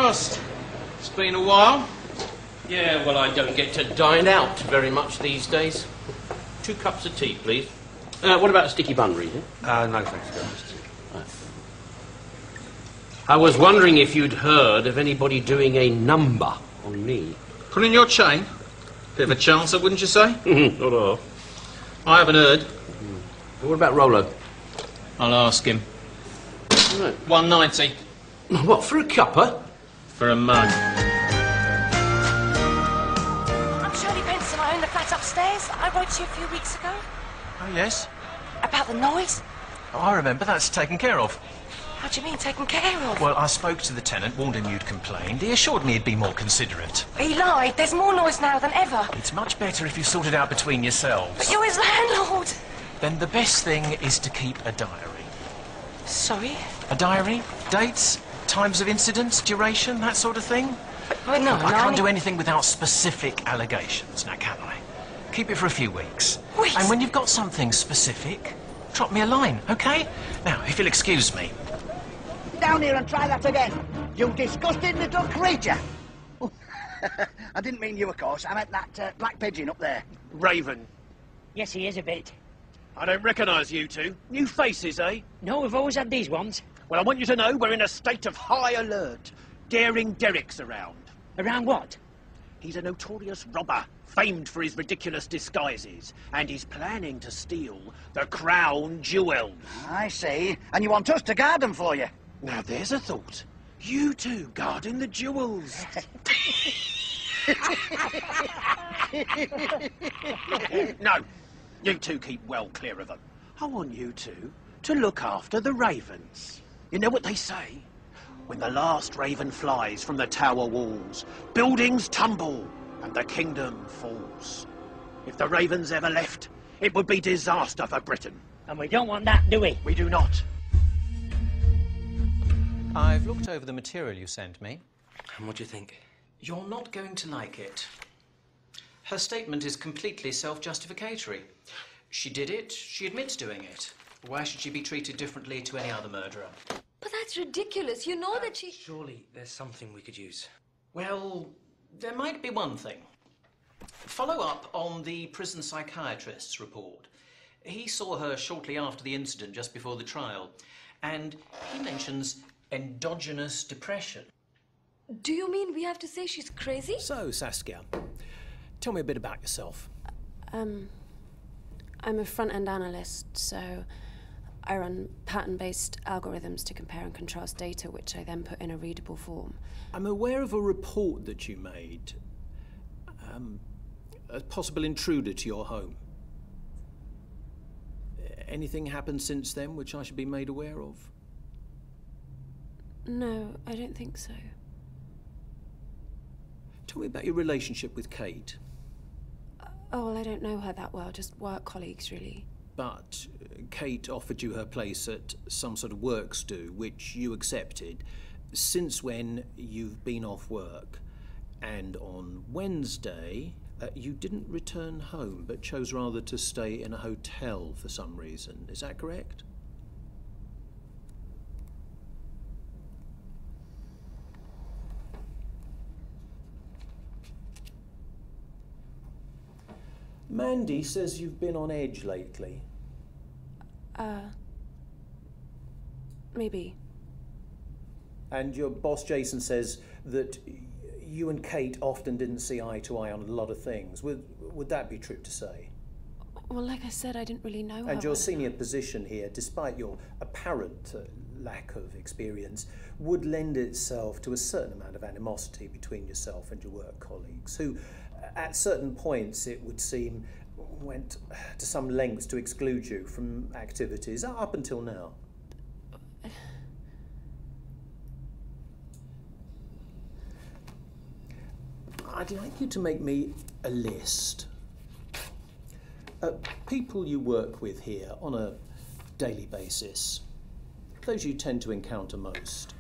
last? It's been a while. Yeah, well, I don't get to dine out very much these days. 2 cups of tea, please. What about a sticky bun, Regan? No, thanks, Ghost. I was wondering if you'd heard of anybody doing a number on me. Pulling your chain? Bit of a chancer, wouldn't you say? Not at all. I haven't heard. What about Rollo? I'll ask him. Right. 190. What, for a cuppa? For a mug. I'm Shirley Benson. I own the flat upstairs. I wrote to you a few weeks ago. Oh, yes? About the noise. Oh, I remember. That's taken care of. How do you mean, taken care of? Well, I spoke to the tenant, warned him you'd complained. He assured me he'd be more considerate. He lied. There's more noise now than ever. It's much better if you sort it out between yourselves. But you're his landlord. Then the best thing is to keep a diary. Sorry? A diary? Dates? Times of incidents? Duration? That sort of thing? Oh, no, Look, I can't do anything without specific allegations, now can I? Keep it for a few weeks. Weeks? And when you've got something specific, drop me a line, OK? Now, if you'll excuse me. Down here and try that again. You disgusting little creature. I didn't mean you, of course. I meant that black pigeon up there. Raven. Yes, he is a bit. I don't recognise you two. New faces, eh? No, we've always had these ones. Well, I want you to know we're in a state of high alert. Daring Derek's around. Around what? He's a notorious robber, famed for his ridiculous disguises, and he's planning to steal the crown jewels. I see. And you want us to guard them for you? Now, there's a thought. You two guarding the jewels. No, you two keep well clear of them. I want you two to look after the ravens. You know what they say? When the last raven flies from the tower walls, buildings tumble and the kingdom falls. If the ravens ever left, it would be disaster for Britain. And we don't want that, do we? We do not. I've looked over the material you sent me. And what do you think? You're not going to like it. Her statement is completely self-justificatory. She did it, she admits doing it. Why should she be treated differently to any other murderer? But that's ridiculous. You know that she... Surely there's something we could use. Well, there might be one thing. Follow up on the prison psychiatrist's report. He saw her shortly after the incident, just before the trial, and he mentions endogenous depression. Do you mean we have to say she's crazy? So, Saskia, tell me a bit about yourself. I'm a front-end analyst, so I run pattern-based algorithms to compare and contrast data, which I then put in a readable form. I'm aware of a report that you made. A possible intruder to your home. Anything happened since then which I should be made aware of? No, I don't think so. Tell me about your relationship with Kate. Oh, well, I don't know her that well, just work colleagues, really. But Kate offered you her place at some sort of works do, which you accepted. Since when you've been off work, and on Wednesday you didn't return home, but chose rather to stay in a hotel for some reason. Is that correct? Mandy says you've been on edge lately. Maybe. And your boss Jason says that you and Kate often didn't see eye to eye on a lot of things. Would that be true to say? Well, like I said, I didn't really know her. And your senior position here, despite your apparent lack of experience, would lend itself to a certain amount of animosity between yourself and your work colleagues, who, at certain points, it would seem, went to some lengths to exclude you from activities up until now. I'd like you to make me a list. People you work with here on a daily basis. Those you tend to encounter most.